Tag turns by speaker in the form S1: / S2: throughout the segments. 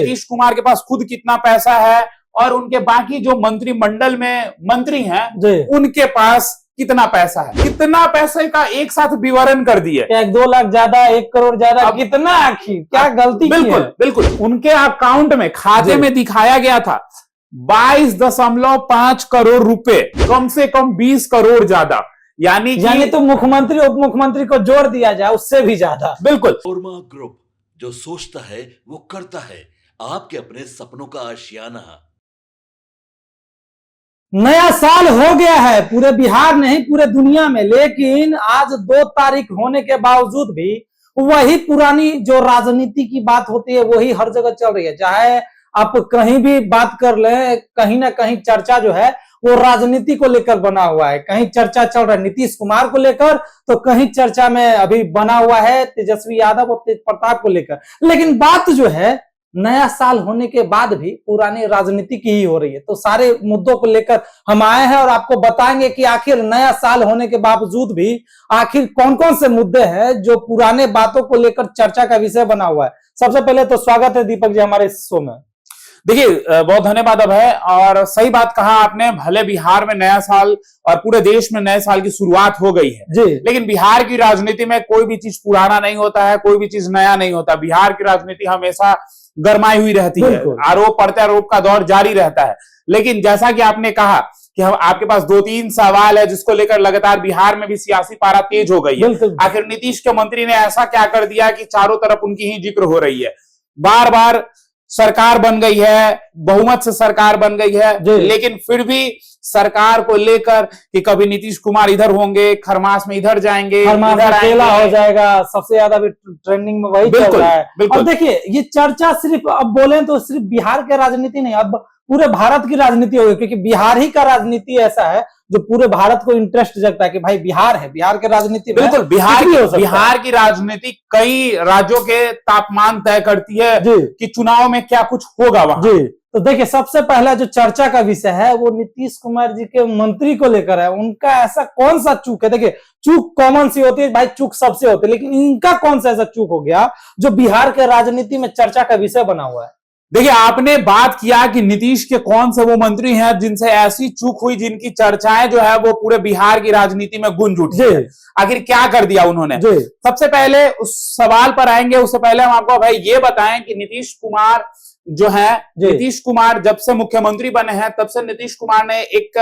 S1: नीतीश कुमार के पास खुद कितना पैसा है और उनके बाकी जो मंत्रिमंडल में मंत्री हैं उनके पास कितना पैसा है, कितना पैसे का एक साथ विवरण कर दिए।
S2: 2 लाख ज्यादा, 1 करोड़ ज्यादा, कितना आखिर क्या गलती
S1: बिल्कुल बिल्कुल उनके अकाउंट में खाते में दिखाया गया था 22.5 करोड़ रुपए, कम से कम 20 करोड़ ज्यादा, यानी
S2: तो मुख्यमंत्री उप मुख्यमंत्री को जोड़ दिया जाए उससे भी ज्यादा।
S1: बिल्कुल।
S3: ओरमा ग्रुप, जो सोचता है वो करता है, आपके अपने सपनों का आशियाना।
S2: नया साल हो गया है पूरे बिहार नहीं पूरे दुनिया में, लेकिन आज 2 तारीख होने के बावजूद भी वही पुरानी जो राजनीति की बात होती है वही हर जगह चल रही है। चाहे आप कहीं भी बात कर ले, कहीं ना कहीं चर्चा जो है वो राजनीति को लेकर बना हुआ है। कहीं चर्चा चल रहा है नीतीश कुमार को लेकर, तो कहीं चर्चा में अभी बना हुआ है तेजस्वी यादव और तेज प्रताप को लेकर। लेकिन बात जो है नया साल होने के बाद भी पुरानी राजनीति की ही हो रही है। तो सारे मुद्दों को लेकर हम आए हैं और आपको बताएंगे कि आखिर नया साल होने के बावजूद भी आखिर कौन कौन से मुद्दे हैं जो पुराने बातों को लेकर चर्चा का विषय बना हुआ है। सबसे पहले तो स्वागत है दीपक जी हमारे इस शो में।
S1: देखिए, बहुत धन्यवाद अभय, और सही बात कहा आपने। भले बिहार में नया साल और पूरे देश में नए साल की शुरुआत हो गई है
S2: जी,
S1: लेकिन बिहार की राजनीति में कोई भी चीज पुराना नहीं होता है, कोई भी चीज नया नहीं होता। बिहार की राजनीति हमेशा गरमाई हुई रहती है, आरोप प्रत्यारोप का दौर जारी रहता है। लेकिन जैसा कि आपने कहा कि हम आपके पास 2-3 सवाल है जिसको लेकर लगातार बिहार में भी सियासी पारा तेज हो गई है। आखिर नीतीश के मंत्री ने ऐसा क्या कर दिया कि चारों तरफ उनकी ही जिक्र हो रही है। बार बार सरकार बन गई है, बहुमत से सरकार बन गई है, लेकिन फिर भी सरकार को लेकर कि कभी नीतीश कुमार इधर होंगे, खरमास में इधर जाएंगे,
S2: इधर अकेला हो जाएगा, सबसे ज्यादा भी ट्रेंडिंग में वही चल रहा है। और देखिए ये चर्चा सिर्फ अब बोले तो सिर्फ बिहार के राजनीति नहीं, अब पूरे भारत की राजनीति हो गई, क्योंकि बिहार ही का राजनीति ऐसा है जो पूरे भारत को इंटरेस्ट जगता है कि भाई बिहार है, बिहार के राजनीति
S1: बिल्कुल बिहार की राजनीति कई राज्यों के तापमान तय करती है कि चुनाव में क्या कुछ होगा वहां।
S2: जी, तो देखिए सबसे पहला जो चर्चा का विषय है वो नीतीश कुमार जी के मंत्री को लेकर है। उनका ऐसा कौन सा चूक है? देखिए चूक कॉमन सी होती है भाई, चूक सबसे होती है, लेकिन इनका कौन सा ऐसा चूक हो गया जो बिहार के राजनीति में चर्चा का विषय बना हुआ है?
S1: देखिए, आपने बात किया कि नीतीश के कौन से वो मंत्री हैं जिनसे ऐसी चूक हुई, जिनकी चर्चाएं जो है वो पूरे बिहार की राजनीति में गूंज उठी है। आखिर क्या कर दिया उन्होंने? सबसे पहले उस सवाल पर आएंगे, उससे पहले हम आपको भाई ये बताएं कि नीतीश कुमार जो है, नीतीश कुमार जब से मुख्यमंत्री बने हैं तब से नीतीश कुमार ने एक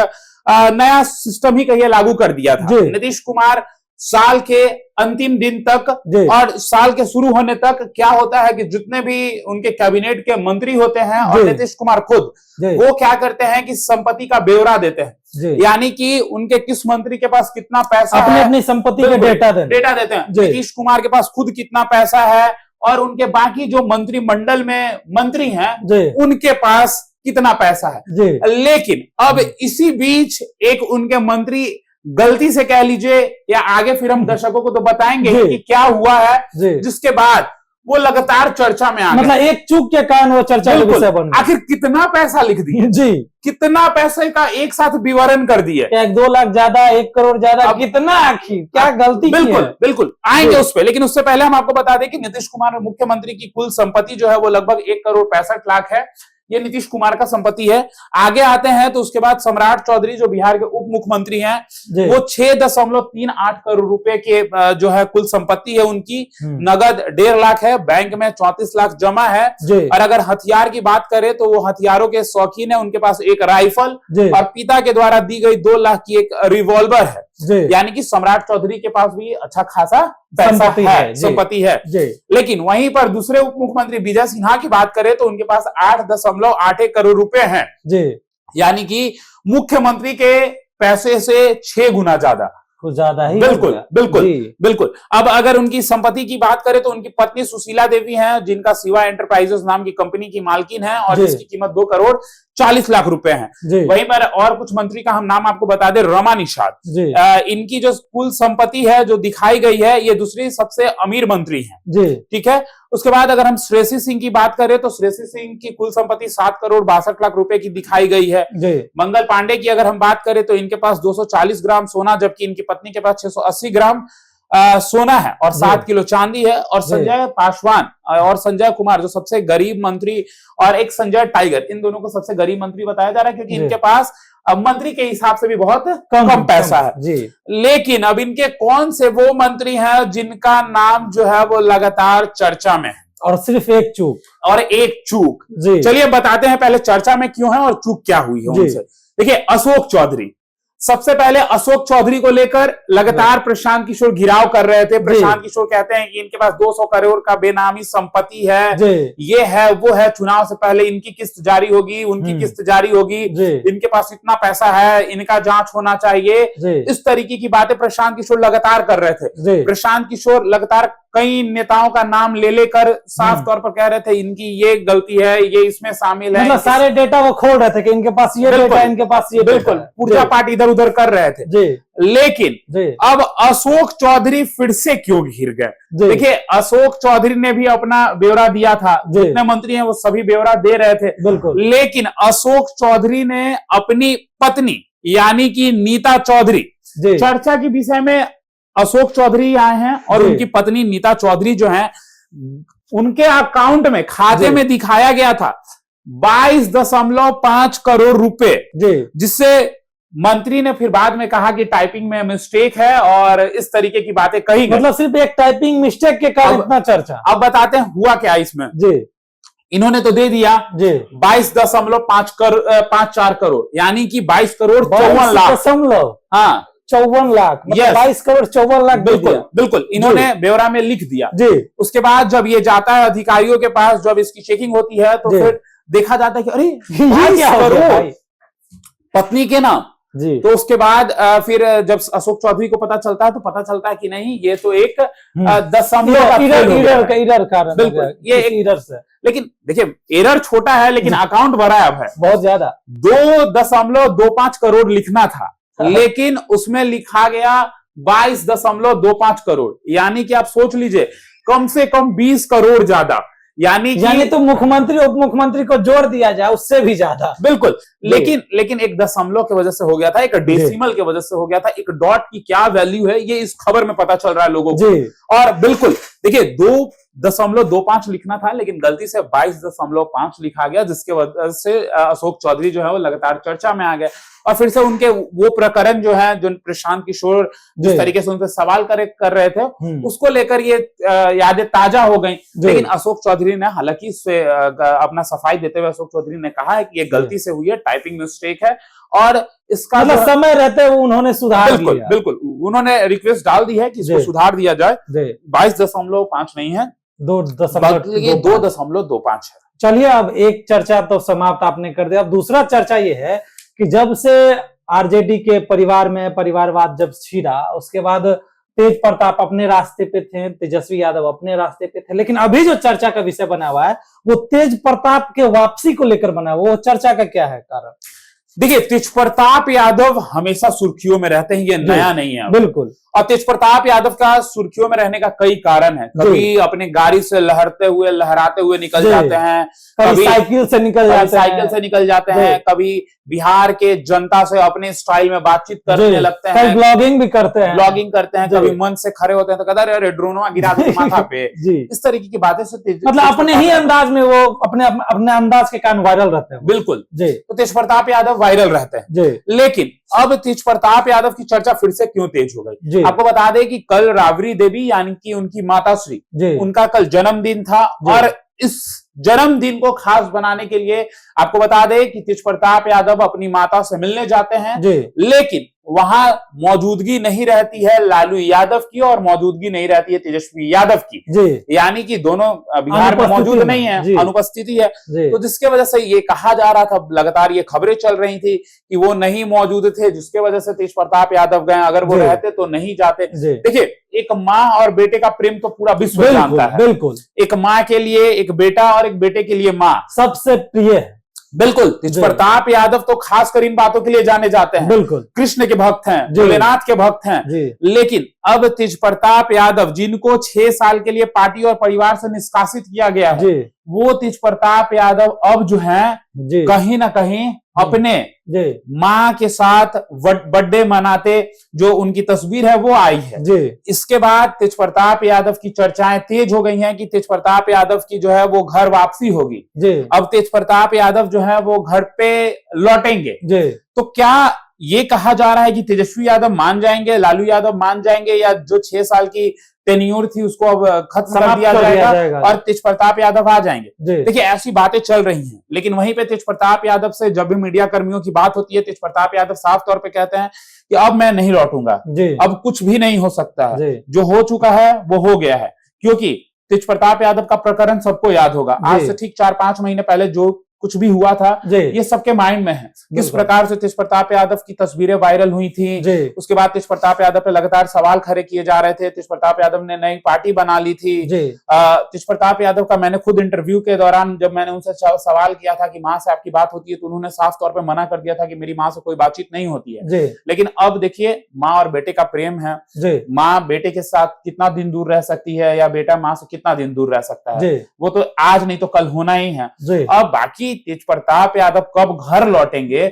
S1: नया सिस्टम ही कहिए लागू कर दिया था। नीतीश कुमार साल के अंतिम दिन तक और साल के शुरू होने तक क्या होता है कि जितने भी उनके कैबिनेट के मंत्री होते हैं और नीतीश कुमार खुद वो क्या करते हैं कि संपत्ति का ब्यौरा देते हैं, यानी कि उनके किस मंत्री के पास कितना पैसा है,
S2: अपनी संपत्ति का डेटा
S1: देते हैं। नीतीश कुमार के पास खुद कितना पैसा है और उनके बाकी जो मंत्रिमंडल में मंत्री हैं उनके पास कितना पैसा है। लेकिन अब इसी बीच एक उनके मंत्री गलती से कह लीजिए, या आगे फिर हम दर्शकों को तो बताएंगे कि क्या हुआ है, जिसके बाद वो लगातार चर्चा में आ गए।
S2: मतलब एक चूक के कारण वो चर्चा का विषय बन गया।
S1: आखिर कितना पैसा लिख दिए जी, कितना पैसे का एक साथ विवरण कर दिए।
S2: 2 लाख ज्यादा, 1 करोड़ ज्यादा, कितना आखिर क्या गलती?
S1: बिल्कुल आएंगे उस पे, लेकिन उससे पहले हम आपको बता दें कि नीतीश कुमार मुख्यमंत्री की कुल संपत्ति जो है वो लगभग 1 करोड़ 65 लाख है। ये नीतीश कुमार का संपत्ति है। आगे आते हैं तो उसके बाद सम्राट चौधरी जो बिहार के उप मुख्यमंत्री हैं वो 6.38 करोड़ रुपए के जो है कुल संपत्ति है उनकी। नगद 1.5 लाख है, बैंक में 34 लाख जमा है। और अगर हथियार की बात करें तो वो हथियारों के शौकीन है, उनके पास एक राइफल और पिता के द्वारा दी गई 2 लाख की एक रिवॉल्वर है। यानी कि सम्राट चौधरी के पास भी अच्छा खासा संपत्ति है। लेकिन वहीं पर दूसरे उप मुख्यमंत्री विजय सिन्हा की बात करें तो उनके पास 8.81 करोड़ रुपए हैं, यानी कि मुख्यमंत्री के पैसे से 6 गुना ज्यादा
S2: ही।
S1: बिल्कुल। अब अगर उनकी संपत्ति की बात करें तो उनकी पत्नी सुशीला देवी हैं, जिनका शिवा एंटरप्राइजेस नाम की कंपनी की मालकिन है और जिसकी कीमत 2 करोड़ 40 लाख रुपए हैं। वहीं पर और कुछ मंत्री का हम नाम आपको बता दें, रमा निषाद। इनकी जो कुल संपत्ति है जो दिखाई गई है, ये दूसरी सबसे अमीर मंत्री हैं। ठीक है। उसके बाद अगर हम श्रेयसी सिंह की बात करें तो श्रेयसी सिंह की कुल संपत्ति 7 करोड़ 62 लाख रुपए की दिखाई गई है। मंगल पांडे की अगर हम बात करें तो इनके पास 240 ग्राम सोना, जबकि इनकी पत्नी के पास 680 ग्राम। सोना है और 7 किलो चांदी है। और संजय पासवान और संजय कुमार जो सबसे गरीब मंत्री, और एक संजय टाइगर, इन दोनों को सबसे गरीब मंत्री बताया जा रहा है, क्योंकि इनके पास मंत्री के हिसाब से भी बहुत कम पैसा है जी। लेकिन अब इनके कौन से वो मंत्री हैं जिनका नाम जो है वो लगातार चर्चा में है,
S2: और सिर्फ एक चूक
S1: चलिए बताते हैं पहले चर्चा में क्यों है और चूक क्या हुई है उनसे। देखिए, अशोक चौधरी, सबसे पहले अशोक चौधरी को लेकर लगातार प्रशांत किशोर घिराव कर रहे थे। प्रशांत किशोर कहते हैं कि इनके पास 200 करोड़ का बेनामी संपत्ति है, ये है वो है, चुनाव से पहले इनकी किस्त जारी होगी, उनकी किस्त जारी होगी, इनके पास इतना पैसा है, इनका जांच होना चाहिए। इस तरीके की बातें प्रशांत किशोर लगातार कर रहे थे। प्रशांत किशोर लगातार कई नेताओं का नाम ले लेकर साफ तौर पर कह रहे थे इनकी ये गलती है, ये इसमें शामिल है,
S2: मतलब सारे डेटा वो खोल रहे थे कि इनके पास ये डेटा, इनके पास ये,
S1: बिल्कुल पूजा पाठ इधर उधर कर रहे थे। लेकिन अब अशोक चौधरी फिर से क्यों घिर गए? देखिए, अशोक चौधरी ने भी अपना ब्यौरा दिया था, जितने मंत्री हैं वो सभी ब्यौरा दे रहे थे, लेकिन अशोक चौधरी ने अपनी पत्नी यानी कि नीता चौधरी, चर्चा के विषय में अशोक चौधरी आए हैं और उनकी पत्नी नीता चौधरी जो है, उनके अकाउंट में, खाते में दिखाया गया था 22.5 करोड़ रुपए, जिससे मंत्री ने फिर बाद में कहा कि टाइपिंग में मिस्टेक है और इस तरीके की बातें कही गई।
S2: मतलब सिर्फ एक टाइपिंग मिस्टेक के कारण इतना चर्चा।
S1: अब बताते हैं हुआ क्या इसमें। इन्होंने तो दे दिया 22.54 करोड़, यानी कि 22 करोड़ 54 लाख, हाँ
S2: 54 लाख, मतलब 22 करोड़ 54 लाख।
S1: बिल्कुल इन्होंने ब्यौरा में लिख दिया। उसके बाद जब ये जाता है अधिकारियों के पास, जब इसकी चेकिंग होती है तो फिर देखा जाता है कि अरे 22 करोड़ पत्नी के नाम। तो उसके बाद फिर जब अशोक चौधरी को पता चलता है तो पता चलता है कि नहीं, ये तो एक दशमलव बिल्कुल ये एक एरर से। लेकिन देखिए, एरर छोटा है लेकिन अकाउंट बड़ा अब है
S2: बहुत ज्यादा,
S1: 2.25 करोड़ लिखना था, लेकिन उसमें लिखा गया 22.25 करोड़, यानी कि आप सोच लीजिए कम से कम 20 करोड़ ज्यादा, यानी
S2: तो मुख्यमंत्री उप मुख्यमंत्री को जोड़ दिया जाए उससे भी ज्यादा।
S1: बिल्कुल, लेकिन एक दशमलव की वजह से हो गया था, एक डेसिमल की वजह से हो गया था, एक डॉट की क्या वैल्यू है ये इस खबर में पता चल रहा है लोगों को। और बिल्कुल देखिए 2.25 लिखना था लेकिन गलती से 22.5 लिखा गया, जिसके वजह से अशोक चौधरी जो है वो लगातार चर्चा में आ गए। और फिर से उनके वो प्रकरण जो है, जो प्रशांत किशोर जिस तरीके से उनसे सवाल कर रहे थे, उसको लेकर ये यादें ताजा हो गई। लेकिन अशोक चौधरी ने हालांकि इससे अपना सफाई देते हुए अशोक चौधरी ने कहा है कि ये गलती से हुई है, टाइपिंग मिस्टेक है, और इसका
S2: मतलब समय रहते हुए उन्होंने सुधार दिया।
S1: बिल्कुल उन्होंने रिक्वेस्ट डाल दी है कि इसको सुधार दिया जाए। 22.5 नहीं है, 2.25 है।
S2: चलिए, अब एक चर्चा तो समाप्त आपने कर दिया। अब दूसरा चर्चा ये है कि जब से आरजेडी के परिवार में परिवारवाद जब छिड़ा, उसके बाद तेज प्रताप अपने रास्ते पे थे, तेजस्वी यादव अपने रास्ते पे थे, लेकिन अभी जो चर्चा का विषय बना हुआ है वो तेज प्रताप के वापसी को लेकर बना हुआ, वो चर्चा का क्या है कारण?
S1: देखिए, तेज प्रताप यादव हमेशा सुर्खियों में रहते हैं, ये नया नहीं है।
S2: बिल्कुल।
S1: और तेज प्रताप यादव का सुर्खियों में रहने का कई कारण है। कभी अपने गाड़ी से लहराते हुए निकल जाते हैं,
S2: कभी साइकिल से
S1: निकल जाते हैं, कभी बिहार के जनता से अपने स्टाइल में बातचीत करने लगते हैं,
S2: ब्लॉगिंग भी करते हैं,
S1: कभी मन से खड़े होते हैं तो कहते हैं अरे ड्रोनवा गिरा दे माथा पे। इस तरीके की बातें से
S2: मतलब अपने ही अंदाज में वो अपने अंदाज के कारण वायरल रहते हैं।
S1: बिल्कुल, तो तेज प्रताप यादव वायरल रहते हैं। लेकिन अब तेज प्रताप यादव की चर्चा फिर से क्यों तेज हो गई? आपको बता दें कि कल राबड़ी देवी यानी कि उनकी माताश्री, उनका कल जन्मदिन था, और इस जन्मदिन को खास बनाने के लिए आपको बता दें कि तेज प्रताप यादव अपनी माता से मिलने जाते हैं, लेकिन वहां मौजूदगी नहीं रहती है लालू यादव की और मौजूदगी नहीं रहती है तेजस्वी यादव की, यानी कि दोनों बिहार में मौजूद नहीं है, अनुपस्थिति है। तो जिसके वजह से ये कहा जा रहा था, लगातार ये खबरें चल रही थी कि वो नहीं मौजूद थे, जिसके वजह से तेज प्रताप यादव गए, अगर वो रहते तो नहीं जाते। देखिए, एक माँ और बेटे का प्रेम तो पूरा विश्व जानता है।
S2: बिल्कुल,
S1: एक माँ के लिए एक बेटा और एक बेटे के लिए माँ
S2: सबसे प्रिय है।
S1: बिल्कुल, तेज प्रताप यादव तो खासकर इन बातों के लिए जाने जाते हैं।
S2: बिल्कुल,
S1: कृष्ण के भक्त हैं, भोलेनाथ के भक्त हैं। लेकिन अब तेज प्रताप यादव, जिनको 6 साल के लिए पार्टी और परिवार से निष्कासित किया गया है, वो तेज प्रताप यादव अब जो है
S2: जी
S1: कहीं ना कहीं अपने
S2: जी
S1: मां के साथ बर्थडे मनाते जो उनकी तस्वीर है वो आई है।
S2: जी
S1: इसके बाद तेज प्रताप यादव की चर्चाएं तेज हो गई हैं कि तेज प्रताप यादव की जो है वो घर वापसी होगी।
S2: जी
S1: अब तेज प्रताप यादव जो है वो घर पे लौटेंगे।
S2: जी
S1: तो क्या ये कहा जा रहा है कि तेजस्वी यादव मान जाएंगे, लालू यादव मान जाएंगे, या जो 6 साल की टेन्योर थी उसको अब खत्म कर दिया जाएगा और तेज प्रताप यादव आ जाएंगे? देखिए ऐसी बातें चल रही हैं, लेकिन वहीं पे तेज प्रताप यादव से जब भी मीडिया कर्मियों की बात होती है, तेज प्रताप यादव साफ तौर पे कहते हैं कि अब मैं नहीं लौटूंगा, अब कुछ भी नहीं हो सकता है, जो हो चुका है वो हो गया है। क्योंकि तेज प्रताप यादव का प्रकरण सबको याद होगा, आज से ठीक 4-5 महीने पहले जो कुछ भी हुआ था ये सबके माइंड में है। किस प्रकार से तेज प्रताप यादव की तस्वीरें वायरल हुई थी, उसके बाद तेज प्रताप यादव पे लगातार सवाल खड़े किए जा रहे थे। तेज प्रताप यादव ने नई पार्टी बना ली थी। तेज प्रताप यादव का मैंने खुद इंटरव्यू के दौरान जब मैंने उनसे सवाल किया था कि मां से आपकी बात होती है, तो उन्होंने साफ तौर पर मना कर दिया था कि मेरी मां से कोई बातचीत नहीं होती है। लेकिन अब देखिए माँ और बेटे का प्रेम है, माँ बेटे के साथ कितना दिन दूर रह सकती है या बेटा माँ से कितना दिन दूर रह सकता है, वो तो आज नहीं तो कल होना ही है। अब बाकी तेज प्रताप यादव कब घर लौटेंगे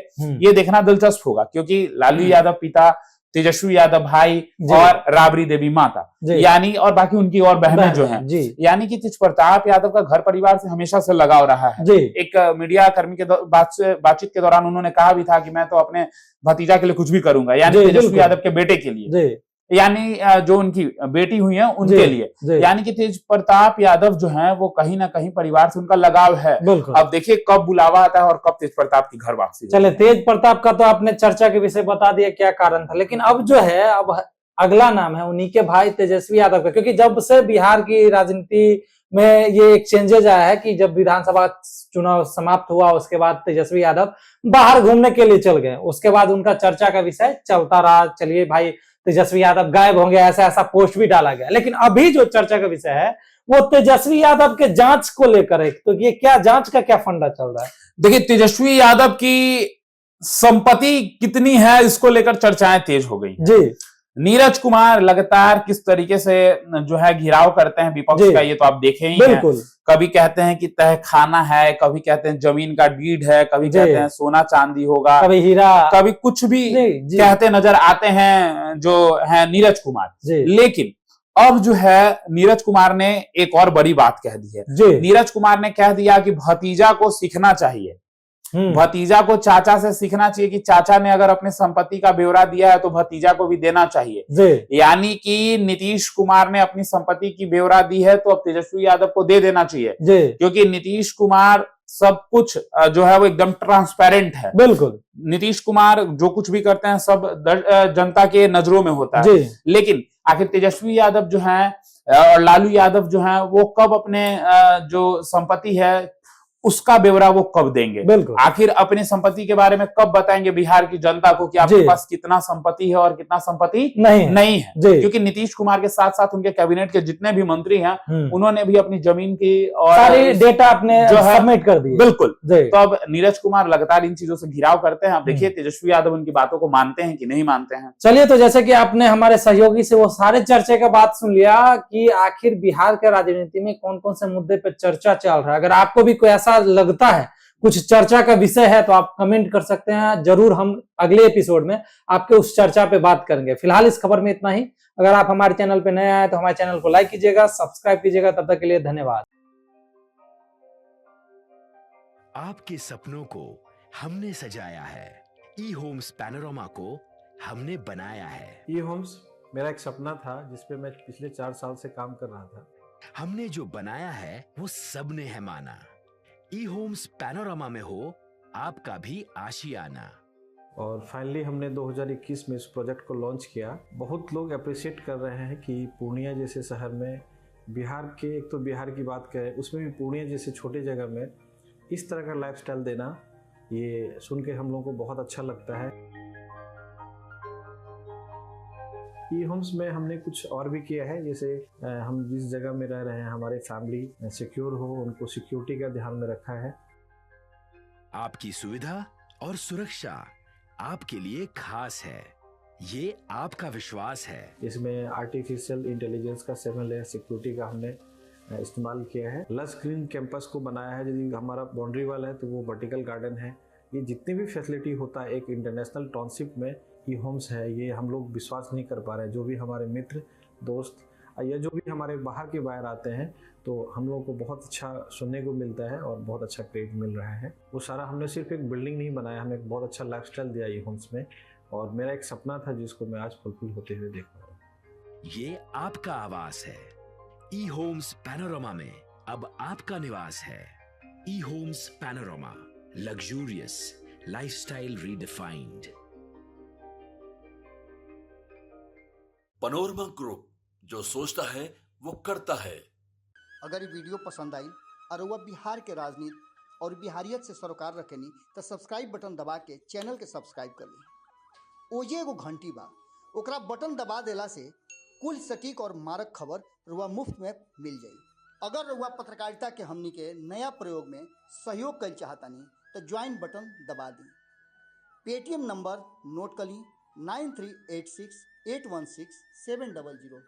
S1: ये देखना दिलचस्प होगा, क्योंकि लालू यादव पिता, तेजस्वी यादव भाई और राबड़ी देवी माता, यानी और बाकी उनकी और बहनें जो हैं, यानी कि तेज प्रताप यादव का घर परिवार से हमेशा से लगाव रहा है। एक मीडिया कर्मी के बातचीत के दौरान उन्होंने कहा भी था कि मैं तो अपने भतीजा के लिए कुछ भी करूंगा, यानी तेजस्वी यादव के बेटे के लिए, यानी जो उनकी बेटी हुई है उनके लिए। यानी कि तेज प्रताप यादव जो है वो कहीं ना कहीं परिवार से उनका लगाव है। अब देखिए कब बुलावा आता है और कब तेज प्रताप की घर वापसी।
S2: चले, तेज प्रताप का तो आपने चर्चा के विषय बता दिया क्या कारण था, लेकिन अब जो है अब अगला नाम है उन्हीं के भाई तेजस्वी यादव का, क्योंकि जब से बिहार की राजनीति में ये एक चेंजेज आया है कि जब विधानसभा चुनाव समाप्त हुआ उसके बाद तेजस्वी यादव बाहर घूमने के लिए चल गए, उसके बाद उनका चर्चा का विषय चलता रहा, चलिए भाई तेजस्वी यादव गायब होंगे, ऐसा ऐसा पोस्ट भी डाला गया। लेकिन अभी जो चर्चा का विषय है वो तेजस्वी यादव के जांच को लेकर है, तो ये क्या जांच का क्या फंडा चल रहा है?
S1: देखिए तेजस्वी यादव की संपत्ति कितनी है इसको लेकर चर्चाएं तेज हो गई जी। नीरज कुमार लगातार किस तरीके से जो है घिराव करते हैं विपक्ष का, ये तो आप देखे ही हैं। कभी कहते हैं कि तहखाना है, कभी कहते हैं जमीन का डीड है, कभी कहते हैं सोना चांदी होगा,
S2: कभी हीरा,
S1: कभी कुछ भी कहते नजर आते हैं जो है नीरज कुमार। लेकिन अब जो है नीरज कुमार ने एक और बड़ी बात कह दी है। नीरज कुमार ने कह दिया कि भतीजा को सीखना चाहिए, भतीजा को चाचा से सीखना चाहिए कि चाचा ने अगर अपने संपत्ति का ब्यौरा दिया है तो भतीजा को भी देना चाहिए। यानी कि नीतीश कुमार ने अपनी संपत्ति की ब्यौरा दी है तो अब तेजस्वी यादव को दे देना चाहिए, क्योंकि नीतीश कुमार सब कुछ जो है वो एकदम ट्रांसपेरेंट है।
S2: बिल्कुल,
S1: नीतीश कुमार जो कुछ भी करते हैं सब जनता के नजरों में होता है। लेकिन आखिर तेजस्वी यादव जो है और लालू यादव जो है वो कब अपने जो संपत्ति है उसका ब्यौरा वो कब देंगे? आखिर अपनी संपत्ति के बारे में कब बताएंगे बिहार की जनता को कि आपके पास कितना संपत्ति है और कितना संपत्ति नहीं है? क्योंकि नीतीश कुमार के साथ साथ उनके कैबिनेट के जितने भी मंत्री हैं उन्होंने भी अपनी जमीन की और
S2: सारी डेटा अपने जो है सबमिट कर दिए।
S1: बिल्कुल, तो अब नीरज कुमार लगातार इन चीजों से घिराव करते हैं। अब देखिए तेजस्वी यादव उनकी बातों को मानते हैं कि नहीं मानते हैं।
S2: चलिए, तो जैसे कि आपने हमारे सहयोगी से वो सारे चर्चे का बात सुन लिया कि आखिर बिहार के राजनीति में कौन कौन से मुद्दे पर चर्चा चल रहा है। अगर आपको भी कोई ऐसा लगता है कुछ चर्चा का विषय है तो आप कमेंट कर सकते हैं, जरूर हम अगले एपिसोड में आपके उस चर्चा पे बात करेंगे। फिलहाल इस खबर में इतना ही। अगर आप हमारे चैनल पे नए आए तो हमारे चैनल को लाइक कीजिएगा, सब्सक्राइब कीजिएगा। तब तक के लिए धन्यवाद।
S4: आपके सपनों को हमने सजाया है, ई होम्स पैनोरामा को हमने बनाया है।
S5: ई होम्स मेरा एक सपना था जिसपे मैं पिछले 4 साल से काम कर रहा था।
S4: हमने जो बनाया है वो सबने है माना। ई होम्स पैनोरामा में हो आपका भी आशियाना।
S5: और फाइनली हमने 2021 में इस प्रोजेक्ट को लॉन्च किया। बहुत लोग अप्रिशिएट कर रहे हैं कि पूर्णिया जैसे शहर में बिहार के, एक तो बिहार की बात करें उसमें भी पूर्णिया जैसे छोटे जगह में इस तरह का लाइफस्टाइल देना, ये सुन के हम लोगों को बहुत अच्छा लगता है। ई होम्स में हमने कुछ और भी किया है, जैसे हम जिस जगह में रह रहे हैं हमारे फैमिली सिक्योर हो, उनको सिक्योरिटी का ध्यान में रखा है।
S4: आपकी सुविधा और सुरक्षा आपके लिए खास है, ये आपका विश्वास है।
S5: इसमें आर्टिफिशियल इंटेलिजेंस का 7 लेयर सिक्योरिटी का हमने इस्तेमाल किया है। लस ग्रीन कैंपस को बनाया है। यदि हमारा बाउंड्री वाल है तो वो वर्टिकल गार्डन है। ये जितनी भी फैसिलिटी होता है एक इंटरनेशनल टाउनशिप में, ई होम्स है, ये हम लोग विश्वास नहीं कर पा रहे हैं। जो भी हमारे मित्र दोस्त या जो भी हमारे बाहर के बाहर आते हैं तो हम लोगों को बहुत अच्छा सुनने को मिलता है और बहुत अच्छा क्रेडिट मिल रहा है। वो सारा हमने सिर्फ एक बिल्डिंग नहीं बनाया, हमें एक बहुत अच्छा लाइफस्टाइल दिया ई होम्स में, और मेरा एक सपना था जिसको मैं आज फुलफिल होते हुए देख रहा हूँ।
S4: ये आपका आवास है। ई होम्स पैनोरमा में अब आपका निवास है। E Homes Panorama, luxurious lifestyle redefined.
S3: Panorama group, जो सोचता है वो करता है।
S6: अगर ये वीडियो पसंद आई और वह बिहार के राजनीति और बिहारियत से सरोकार रखेनी तो सब्सक्राइब बटन दबा के चैनल के सब्सक्राइब कर ली। ओजे एगो घंटी बा, ओकरा बटन दबा देला से कुल सटीक और मारक खबर रुआ मुफ्त में मिल जाई। अगर रुआ पत्रकारिता के हमनी के नया प्रयोग में सहयोग कर चाहतानी तो ज्वाइन बटन दबा दी। पेटीएम नंबर नोट कर ली 9386816700।